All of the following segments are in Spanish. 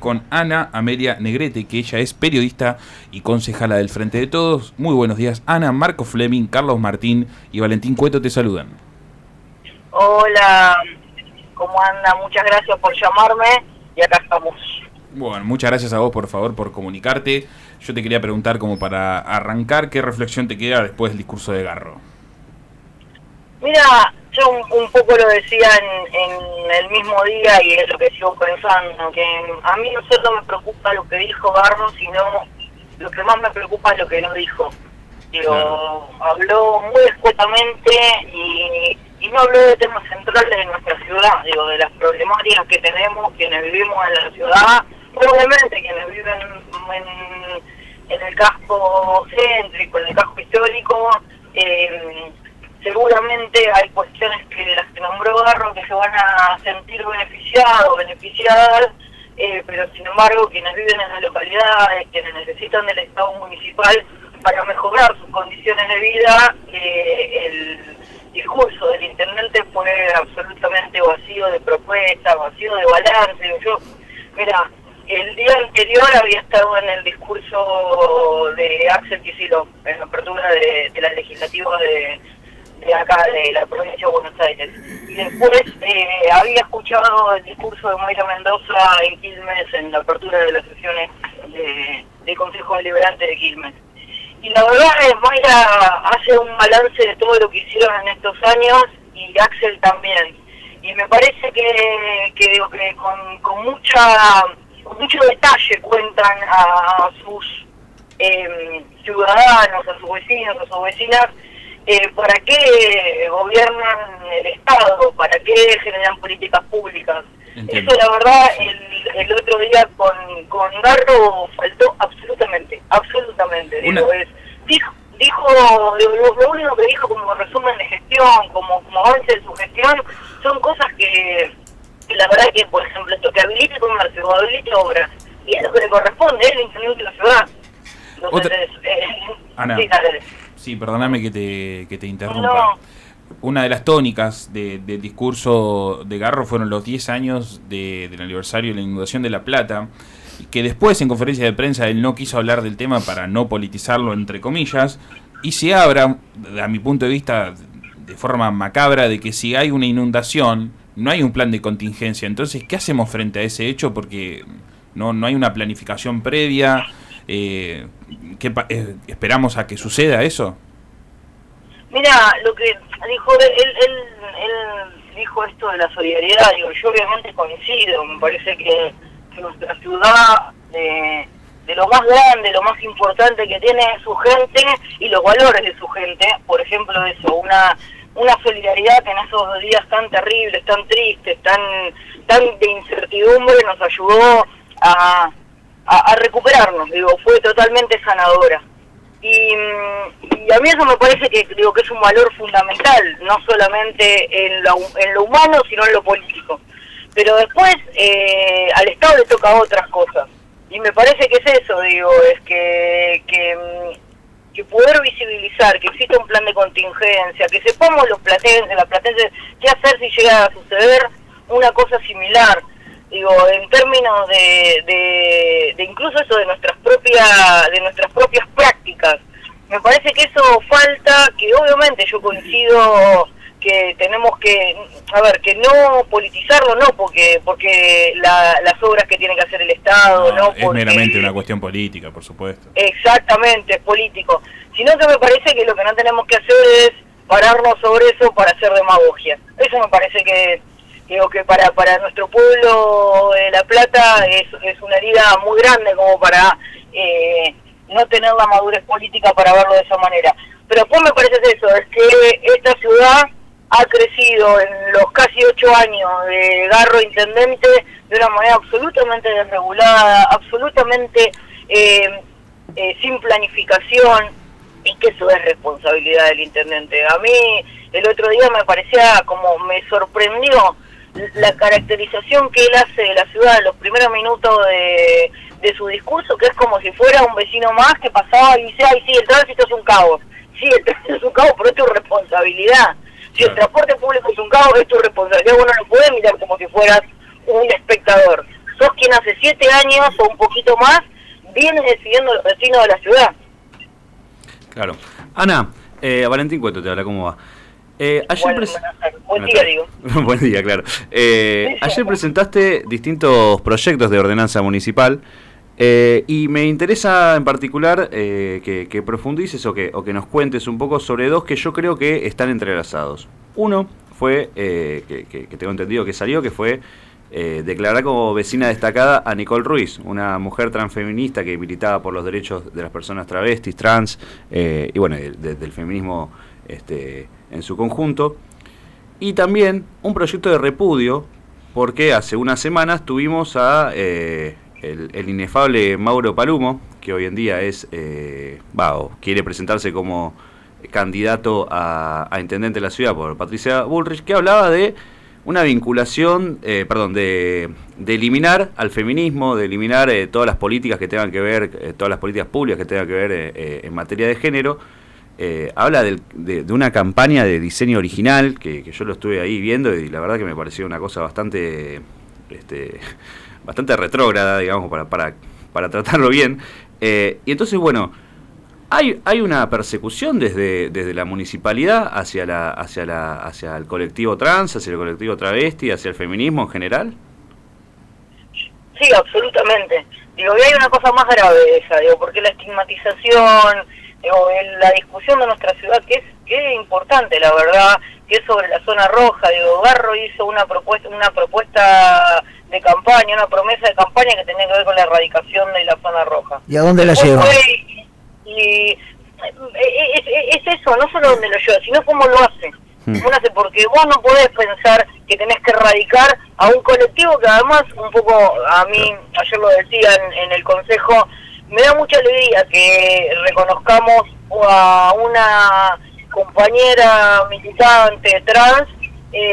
con Ana Amelia Negrete, que ella es periodista y concejala del Frente de Todos. Muy buenos días, Ana. Marco Fleming, Carlos Martín y Valentín Cueto te saludan. Hola, ¿cómo anda? Muchas gracias por llamarme y acá estamos. Bueno, muchas gracias a vos, por favor, por comunicarte. Yo te quería preguntar, como para arrancar, ¿qué reflexión te queda después del discurso de Garro? Mira, yo un poco lo decía en el mismo día y es lo que sigo pensando, que a mí no solo me preocupa lo que dijo Garro, sino lo que más me preocupa es lo que no dijo. Digo, claro. Habló muy escuetamente y no habló de temas centrales de nuestra ciudad, digo, de las problemáticas que tenemos quienes vivimos en la ciudad, obviamente quienes viven en el casco céntrico, en el casco histórico. Seguramente hay cuestiones que las que nombró Garro que se van a sentir beneficiadas, pero sin embargo quienes viven en las localidades, quienes necesitan del Estado municipal para mejorar sus condiciones de vida, el discurso del intendente fue absolutamente vacío de propuestas, vacío de balance. Mira, el día anterior había estado en el discurso de Axel Kicillof, en la apertura de la legislativa de acá, de la provincia de Buenos Aires. Y después había escuchado el discurso de Mayra Mendoza en Quilmes, en la apertura de las sesiones del Consejo Deliberante de Quilmes. Y la verdad es Mayra hace un balance de todo lo que hicieron en estos años y Axel también. Y me parece que con mucho detalle cuentan a sus ciudadanos, a sus vecinos, a sus vecinas, para qué gobiernan el Estado, para qué generan políticas públicas. Entiendo. Eso la verdad el otro día con Garro faltó absolutamente. Dijo lo único que dijo como resumen de gestión, como avance de su gestión, son cosas que la verdad que, por ejemplo, esto que habilite comercio o habilite obras, y es lo que le corresponde, es el intendente de la ciudad. Entonces, Ana, sí, perdóname que te interrumpa. No. Una de las tónicas del discurso de Garro fueron los 10 años del aniversario de la inundación de La Plata, que después en conferencia de prensa él no quiso hablar del tema para no politizarlo, entre comillas, y se habla, a mi punto de vista, de forma macabra, de que si hay una inundación, no hay un plan de contingencia. Entonces, ¿qué hacemos frente a ese hecho? Porque no hay una planificación previa. ¿Esperamos a que suceda eso? Mira, lo que dijo él dijo esto de la solidaridad, digo, yo obviamente coincido, me parece que nuestra ciudad, de lo más grande, lo más importante que tiene es su gente y los valores de su gente. Por ejemplo, eso, una solidaridad que en esos días tan terribles, tan tristes, tan de incertidumbre nos ayudó a recuperarnos, digo, fue totalmente sanadora. Y a mí eso me parece que es un valor fundamental, no solamente en lo humano, sino en lo político. Pero después al Estado le toca otras cosas. Y me parece que es eso, digo, es que poder visibilizar que existe un plan de contingencia, que sepamos los platenses, las platenses, qué hacer si llega a suceder una cosa similar. Digo, en términos de incluso eso de nuestras propias prácticas. Me parece que eso falta, que obviamente yo coincido que tenemos que no politizarlo, no porque las obras que tiene que hacer el Estado, no es porque meramente una cuestión política, por supuesto. Exactamente, es político. Sino que me parece que lo que no tenemos que hacer es pararnos sobre eso para hacer demagogia. Eso me parece que para nuestro pueblo de La Plata es una herida muy grande como para no tener la madurez política para verlo de esa manera. Pero después me parece eso, es que esta ciudad ha crecido en los casi 8 años de Garro intendente de una manera absolutamente desregulada, absolutamente sin planificación, y que eso es responsabilidad del intendente. A mí el otro día me sorprendió la caracterización que él hace de la ciudad en los primeros minutos de su discurso, que es como si fuera un vecino más que pasaba y dice, ay, sí, el tránsito es un caos. Sí, el tránsito es un caos, pero es tu responsabilidad. Si el transporte público es un caos, es tu responsabilidad. Uno no puede mirar como si fueras un espectador. sos quien hace 7 años o un poquito más viene decidiendo los destinos de la ciudad. Claro. Ana, Valentín Cueto te habla, ¿cómo va? Buen día, digo. Buen día, claro. Ayer presentaste distintos proyectos de ordenanza municipal y me interesa en particular que profundices o que nos cuentes un poco sobre dos que yo creo que están entrelazados. Uno fue, que tengo entendido que salió, que fue declarar como vecina destacada a Nicole Ruiz, una mujer transfeminista que militaba por los derechos de las personas travestis, trans, y bueno, del feminismo en su conjunto. Y también un proyecto de repudio, porque hace unas semanas tuvimos a el inefable Mauro Palumo, que hoy en día quiere presentarse como candidato a intendente de la ciudad por Patricia Bullrich, que hablaba de una vinculación, de eliminar al feminismo, de eliminar todas las políticas que tengan que ver, todas las políticas públicas que tengan que ver en materia de género. Habla de una campaña de diseño original, que yo lo estuve ahí viendo y la verdad que me pareció una cosa bastante retrógrada, digamos, para tratarlo bien. Y entonces, bueno, hay una persecución desde la municipalidad hacia el colectivo trans, hacia el colectivo travesti, hacia el feminismo en general. Sí, absolutamente. Digo, y hay una cosa más grave de esa, porque la estigmatización, la discusión de nuestra ciudad, que es importante, la verdad, que es sobre la zona roja. Garro hizo una propuesta de campaña, una promesa de campaña que tenía que ver con la erradicación de la zona roja. ¿Y a dónde la lleva? Y es eso, no solo dónde lo lleva, sino cómo lo hace. ¿Cómo lo hace? Porque vos no podés pensar que tenés que erradicar a un colectivo que además, un poco, a mí, ayer lo decía en el consejo, me da mucha alegría que reconozcamos a una compañera militante trans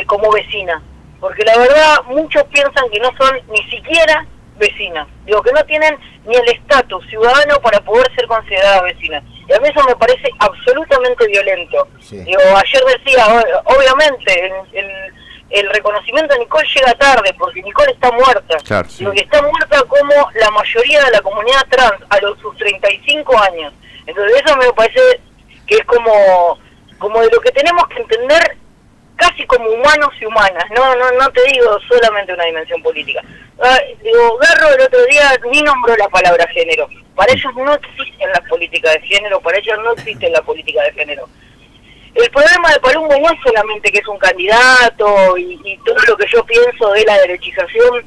como vecina. Porque la verdad, muchos piensan que no son ni siquiera vecinas. Que no tienen ni el estatus ciudadano para poder ser consideradas vecinas. Y a mí eso me parece absolutamente violento. Sí. Ayer decía, obviamente, el reconocimiento de Nicole llega tarde, porque Nicole está muerta. Claro, sí. Y está muerta como la mayoría de la comunidad trans, a sus 35 años. Entonces eso me parece que es como de lo que tenemos que entender casi como humanos y humanas, no te digo solamente una dimensión política. Garro el otro día ni nombró la palabra género. Para ellos no existen las políticas de género, para ellos no existe la política de género. El problema de Palumo no es solamente que es un candidato y todo lo que yo pienso de la derechización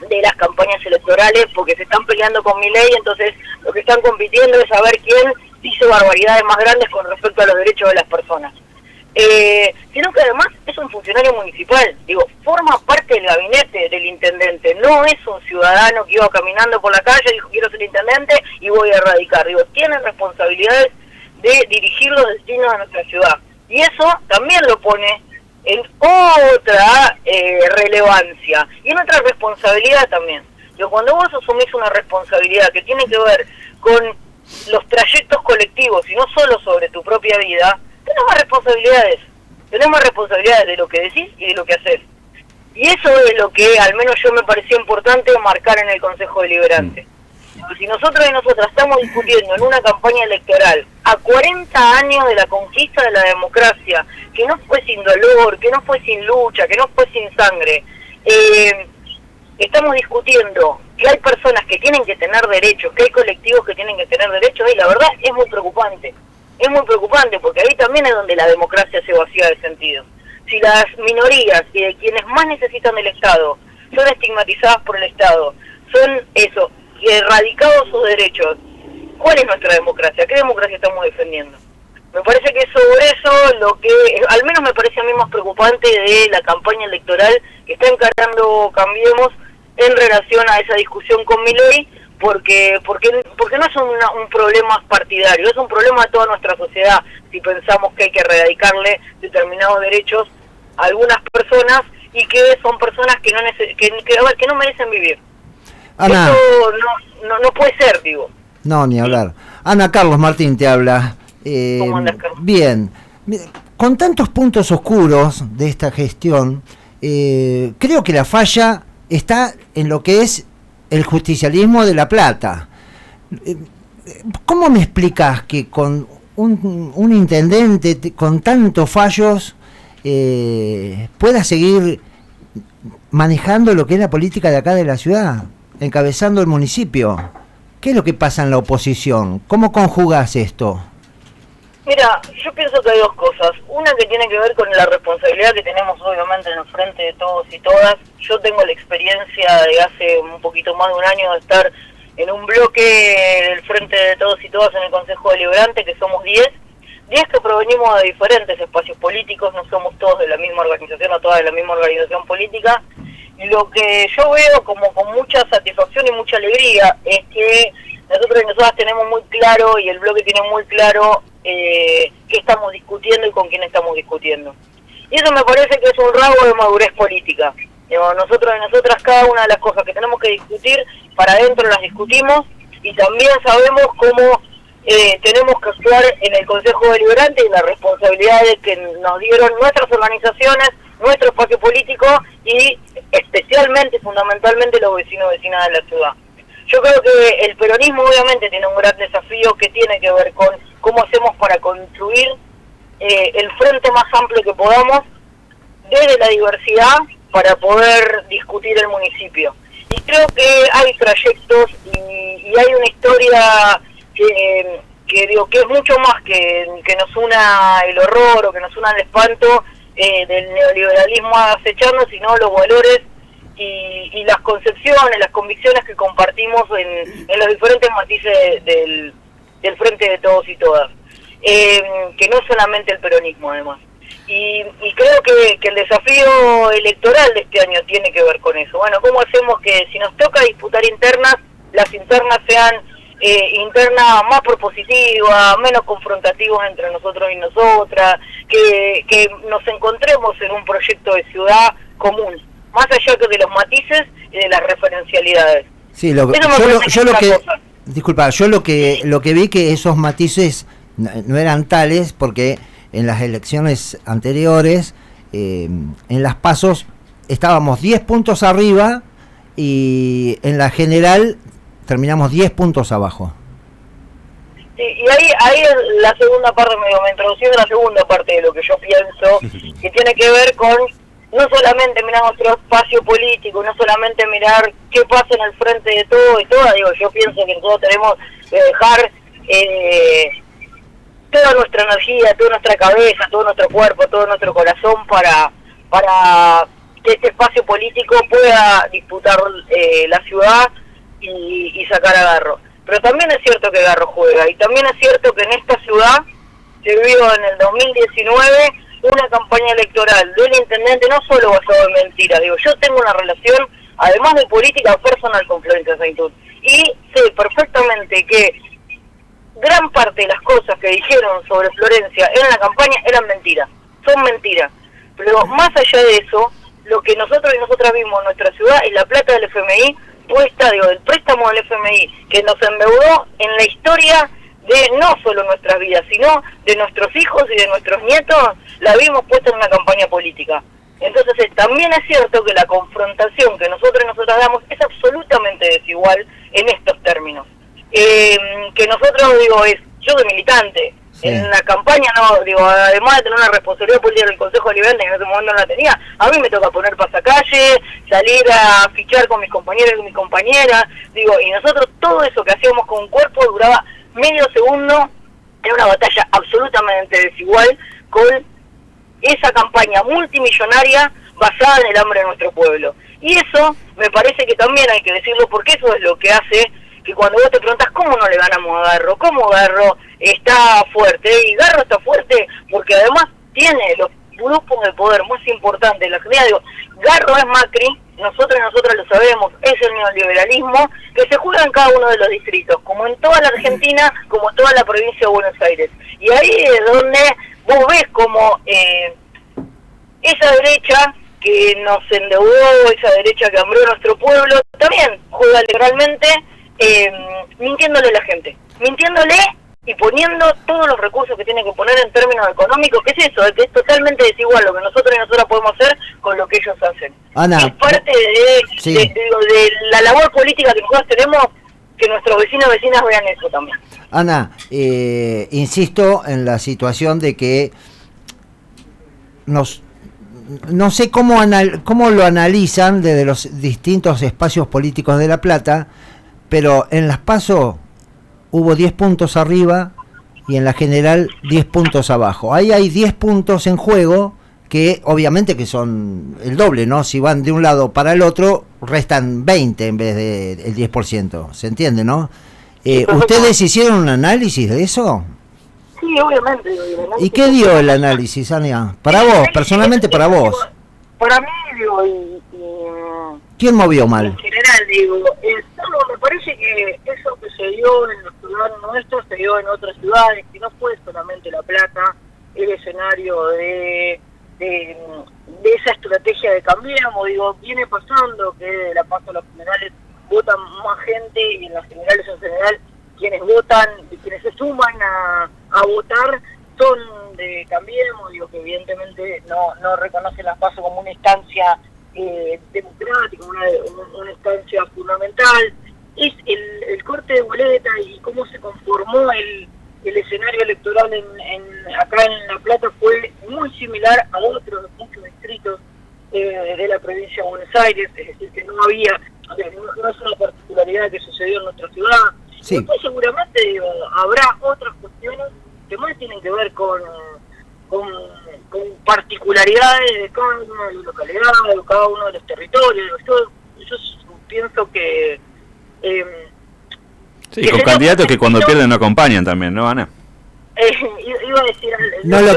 de las campañas electorales, porque se están peleando con Milei, entonces lo que están compitiendo es saber quién dice barbaridades más grandes con respecto a los derechos de las personas. Sino que además es un funcionario municipal, forma parte del gabinete del intendente, no es un ciudadano que iba caminando por la calle, dijo quiero ser intendente y voy a erradicar. Tienen responsabilidades de dirigir los destinos de nuestra ciudad, y eso también lo pone en otra relevancia y en otra responsabilidad también. Cuando vos asumís una responsabilidad que tiene que ver con los trayectos colectivos y no solo sobre tu propia vida, tenés más responsabilidades de lo que decís y de lo que haces. Y eso es lo que al menos yo me pareció importante marcar en el Consejo Deliberante. Si nosotros y nosotras estamos discutiendo en una campaña electoral a 40 años de la conquista de la democracia, que no fue sin dolor, que no fue sin lucha, que no fue sin sangre, estamos discutiendo que hay personas que tienen que tener derechos, que hay colectivos que tienen que tener derechos, y la verdad es muy preocupante. Es muy preocupante porque ahí también es donde la democracia se vacía de sentido. Si las minorías y quienes más necesitan del Estado son estigmatizadas por el Estado, son eso, erradicados sus derechos, ¿cuál es nuestra democracia? ¿Qué democracia estamos defendiendo? Me parece que sobre eso lo que, al menos me parece a mí más preocupante de la campaña electoral que está encarando Cambiemos en relación a esa discusión con Milei, porque no es un problema partidario, es un problema de toda nuestra sociedad, si pensamos que hay que erradicarle determinados derechos a algunas personas y que son personas que no merecen vivir. Ana, eso no puede ser, No, ni hablar. Ana, Carlos Martín te habla. ¿Cómo andas, Carlos? Bien. Con tantos puntos oscuros de esta gestión, creo que la falla está en lo que es el justicialismo de La Plata. ¿Cómo me explicas que con un intendente con tantos fallos pueda seguir manejando lo que es la política de acá de la ciudad, encabezando el municipio? ¿Qué es lo que pasa en la oposición? ¿Cómo conjugás esto? Mira, yo pienso que hay dos cosas. Una que tiene que ver con la responsabilidad que tenemos obviamente en el frente de todos y todas. Yo tengo la experiencia de hace un poquito más de un año de estar en un bloque del frente de todos y todas en el Consejo Deliberante, que somos 10 que provenimos de diferentes espacios políticos, no somos todos de la misma organización o todas de la misma organización política. Y lo que yo veo como con mucha satisfacción y mucha alegría es que nosotros y nosotras tenemos muy claro, y el bloque tiene muy claro, qué estamos discutiendo y con quién estamos discutiendo. Y eso me parece que es un rasgo de madurez política. Digo, nosotros y nosotras cada una de las cosas que tenemos que discutir, para adentro las discutimos, y también sabemos cómo tenemos que actuar en el Consejo Deliberante y la responsabilidad de que nos dieron nuestras organizaciones, nuestro espacio político y especialmente, fundamentalmente, los vecinos y vecinas de la ciudad. Yo creo que el peronismo obviamente tiene un gran desafío que tiene que ver con cómo hacemos para construir el frente más amplio que podamos desde la diversidad para poder discutir el municipio. Y creo que hay trayectos y hay una historia que digo que es mucho más que nos una el horror o que nos una el espanto del neoliberalismo acechando, sino los valores y las concepciones, las convicciones que compartimos en los diferentes matices del frente de todos y todas, que no solamente el peronismo además. Y creo que el desafío electoral de este año tiene que ver con eso. Bueno, ¿cómo hacemos que si nos toca disputar internas, las internas sean internas más propositivas, menos confrontativos entre nosotros y nosotras, que nos encontremos en un proyecto de ciudad común, más allá que de los matices y de las referencialidades? Sí, yo lo que vi que esos matices no eran tales porque en las elecciones anteriores, en las PASOs, estábamos 10 puntos arriba y en la general terminamos 10 puntos abajo. Sí, y ahí la segunda parte, me introducí en la segunda parte de lo que yo pienso, que tiene que ver con no solamente mirar nuestro espacio político, no solamente mirar qué pasa en el frente de todo y todas. Digo, yo pienso que nosotros tenemos que dejar toda nuestra energía, toda nuestra cabeza, todo nuestro cuerpo, todo nuestro corazón para que este espacio político pueda disputar la ciudad y sacar a Garro. Pero también es cierto que Garro juega, y también es cierto que en esta ciudad se vio en el 2019 una campaña electoral del intendente no solo basado en mentiras. Digo, yo tengo una relación, además de política, personal con Florencia Saintud, y sé perfectamente que gran parte de las cosas que dijeron sobre Florencia en la campaña eran mentiras, son mentiras. Pero más allá de eso, lo que nosotros y nosotras vimos en nuestra ciudad es la plata del FMI puesta, del préstamo del FMI, que nos endeudó en la historia de no solo nuestras vidas, sino de nuestros hijos y de nuestros nietos, la vimos puesta en una campaña política. Entonces también es cierto que la confrontación que nosotros y nosotras damos es absolutamente desigual en estos términos. Que nosotros, yo soy militante, sí. En la campaña además de tener una responsabilidad política del Consejo Deliberante, que en ese momento no la tenía, a mí me toca poner pasacalle, salir a fichar con mis compañeros y mis compañeras, y nosotros todo eso que hacíamos con un cuerpo duraba medio segundo en una batalla absolutamente desigual con esa campaña multimillonaria basada en el hambre de nuestro pueblo. Y eso me parece que también hay que decirlo, porque eso es lo que hace que cuando vos te preguntas cómo no le ganamos a Garro, cómo Garro está fuerte, y Garro está fuerte porque además tiene los grupos de poder más importantes de la comunidad. Garro es Macri, nosotros y nosotras lo sabemos, es el neoliberalismo que se juega en cada uno de los distritos, como en toda la Argentina, como en toda la provincia de Buenos Aires. Y ahí es donde vos ves como esa derecha que nos endeudó, esa derecha que hambrió nuestro pueblo, también juega literalmente mintiéndole a la gente, mintiéndole y poniendo todos los recursos que tiene que poner en términos económicos, que es eso, que es totalmente desigual lo que nosotros y nosotras podemos hacer con lo que ellos hacen. Ana, es parte sí, de la labor política que nosotros tenemos, que nuestros vecinos y vecinas vean eso también. Ana, insisto en la situación de que no sé cómo lo analizan desde los distintos espacios políticos de La Plata, pero en las PASO hubo 10 puntos arriba y en la general 10 puntos abajo. Ahí hay 10 puntos en juego que obviamente que son el doble, ¿no? Si van de un lado para el otro, restan 20 en vez del 10%. ¿Se entiende, no? ¿Ustedes hicieron un análisis de eso? Sí, obviamente. ¿Y qué dio el análisis, Ania? Para vos, personalmente para vos. Para mí, digo, ¿quién movió mal? En general, digo, me parece que eso que se dio en la ciudad nuestra se dio en otras ciudades, que no fue solamente La Plata el escenario de esa estrategia de Cambiemos. Digo, viene pasando que de la PASO a las generales votan más gente, y en las generales en general quienes votan, quienes se suman a votar son de Cambiemos, digo, que evidentemente no reconocen las PASO como una instancia democrática, una instancia fundamental. Es el corte de boleta y cómo se conformó el escenario electoral acá en La Plata fue muy similar a otros muchos distritos de la provincia de Buenos Aires, es decir, que no había, no es una particularidad que sucedió en nuestra ciudad. Sí. Después seguramente, digo, habrá otras cuestiones que más tienen que ver con particularidades de cada una de las localidades, de cada uno de los territorios. Yo pienso que... sí, con candidatos que cuando pierden no acompañan también, ¿no, Ana? Iba a decir... No lo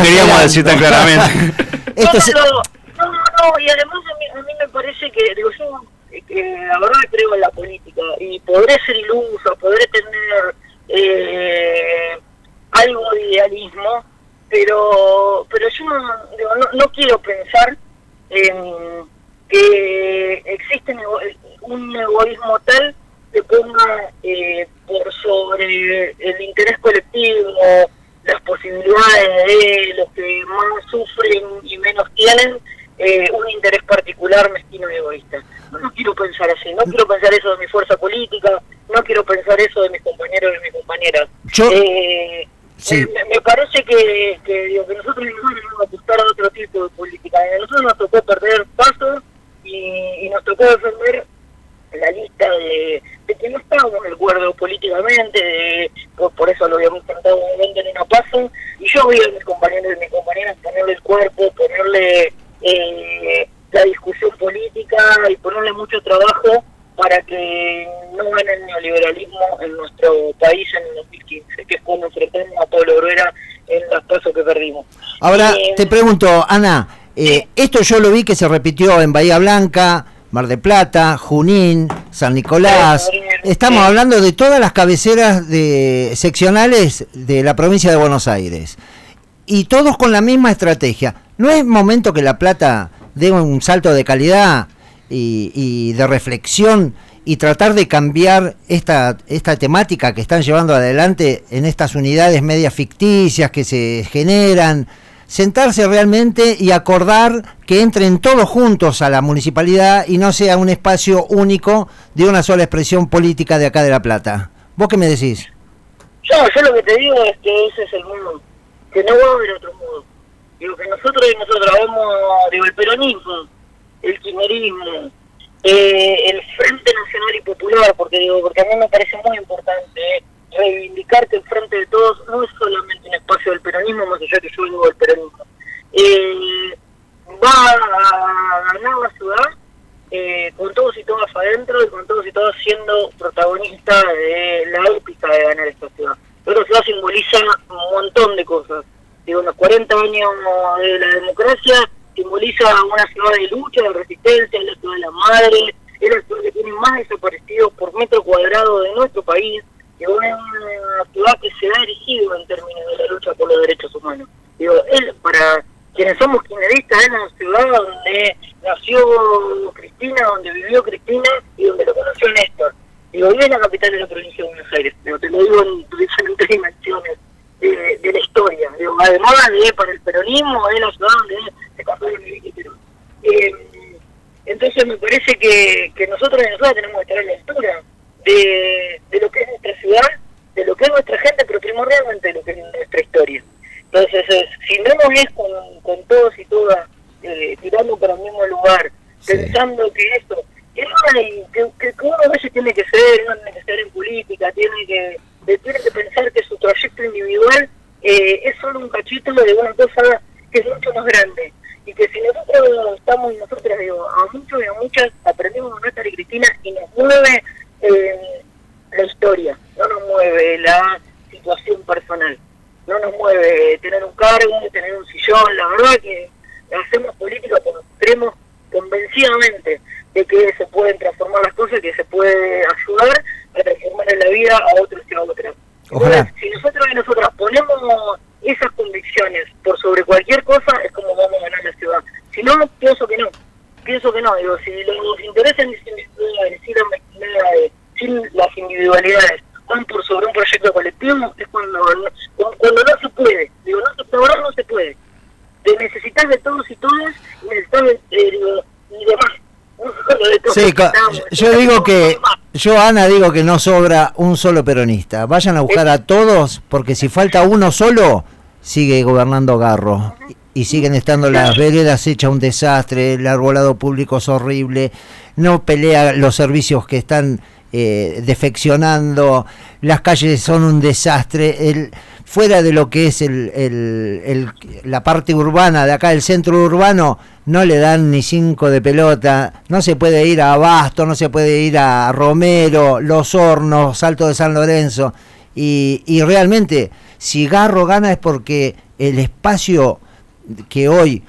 queríamos decir tan claramente. No, y además a mí me parece que, digo, yo la verdad creo en la política, y podré ser iluso, podré tener algo de idealismo, pero yo no quiero pensar que existe un egoísmo tal que ponga por sobre el interés colectivo, las posibilidades de los que más sufren y menos tienen, un interés particular mezquino y egoísta. No quiero pensar así, no quiero pensar eso de mi fuerza política, no quiero pensar eso de mis compañeros y mis compañeras. Sí. Me parece que nosotros nos apostar a otro tipo de política. A nosotros nos tocó perder pasos y nos tocó defender la lista de que no estábamos de acuerdo políticamente, por eso lo habíamos intentado en una paso, y yo vi a mis compañeros y mis compañeras ponerle el cuerpo, ponerle la discusión política y ponerle mucho trabajo para que no gane el neoliberalismo en nuestro país en el 2015, que es cuando enfrentamos a Pablo Bruera en las pasos que perdimos. Ahora, te pregunto, Ana, esto yo lo vi que se repitió en Bahía Blanca, Mar del Plata, Junín, San Nicolás. Estamos hablando de todas las cabeceras seccionales de la provincia de Buenos Aires. Y todos con la misma estrategia. ¿No es momento que La Plata dé un salto de calidad y de reflexión y tratar de cambiar esta temática que están llevando adelante en estas unidades medias ficticias que se generan? Sentarse realmente y acordar que entren todos juntos a la municipalidad y no sea un espacio único de una sola expresión política de acá de La Plata. ¿Vos qué me decís? Yo lo que te digo es que ese es el mundo, que no va a haber otro modo. Digo que nosotros vemos, el peronismo, el kirchnerismo, el Frente Nacional y Popular, porque a mí me parece muy importante reivindicar que el Frente de Todos no es solamente un espacio del peronismo, más allá que yo vengo del peronismo. Va a ganar la ciudad con todos y todas adentro y con todos y todas siendo protagonistas de la épica de ganar esta ciudad. Esta ciudad simboliza un montón de cosas. Los 40 años de la democracia simboliza una ciudad de lucha, de resistencia, es la ciudad de la madre, es la ciudad que tiene más desaparecidos por metro cuadrado de nuestro país, y es una ciudad que se ha erigido en términos de la lucha por los derechos humanos. Para quienes somos kirchneristas, es una ciudad donde nació Cristina, donde vivió Cristina y donde lo conoció Néstor. Digo, hoy es la capital de la provincia de Buenos Aires, pero te lo digo en diferentes dimensiones de la historia. Digo, además de para el peronismo, es la ciudad donde se casó el Miguel Perón. Entonces me parece que nosotros en Venezuela tenemos que estar a la altura de lo que es nuestra ciudad, de lo que es nuestra gente, pero primordialmente de lo que es nuestra historia. Entonces, si no nos es con todos y todas tirando para el mismo lugar, pensando que esto, que uno a veces tiene que ser en política, tiene que pensar que su trayecto individual es solo un cachito de una cosa que es mucho más grande. Y que si nosotros estamos y nosotras, digo, a muchos y a muchas aprendemos con Néstor y Cristina y nos mueve la historia, no nos mueve la situación personal, no nos mueve tener un cargo, tener un sillón. La verdad que hacemos política porque creemos convencidamente de que se pueden transformar las cosas, que se puede ayudar a transformar en la vida a otros y a otras. Entonces, si nosotros y nosotras ponemos esas convicciones por sobre cualquier cosa, es como vamos a ganar la ciudad. Si no, pienso que no, digo, si los intereses sin las individualidades van por sobre un proyecto colectivo, es cuando no se puede, digo, no se puede. Necesitas de todos y todas, y necesitas y demás. Sí, yo digo que, Ana, digo que no sobra un solo peronista. Vayan a buscar a todos, porque si falta uno solo, sigue gobernando Garro. Y siguen estando las veredas hechas un desastre, el arbolado público es horrible, no pelea los servicios que están defeccionando, las calles son un desastre, fuera de lo que es la parte urbana de acá, el centro urbano, no le dan ni 5 de pelota, no se puede ir a Abasto, no se puede ir a Romero, Los Hornos, Salto de San Lorenzo, y realmente, si Garro gana es porque el espacio que hoy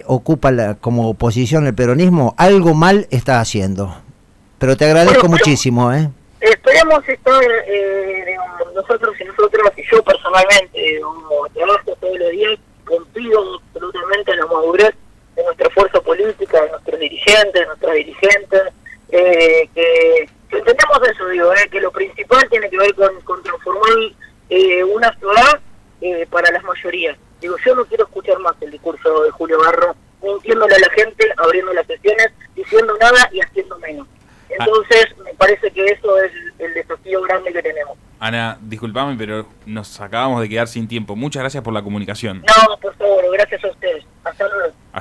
ocupa como oposición el peronismo, algo mal está haciendo. Pero te agradezco muchísimo, Esperemos estar, nosotros y nosotras, y yo personalmente, trabajo todos los días, confío absolutamente en la madurez de nuestra fuerza política, de nuestros dirigentes, de nuestras dirigentes, que entendemos eso, digo, que lo principal tiene que ver con transformar una ciudad para las mayorías. Digo, yo no quiero escuchar más el discurso de Julio Garro, mintiéndole a la gente, abriendo las sesiones, diciendo nada y haciendo menos. Entonces, me parece que eso es el desafío grande que tenemos. Ana, disculpame, pero nos acabamos de quedar sin tiempo. Muchas gracias por la comunicación. No, por favor, gracias a ustedes. Hasta luego.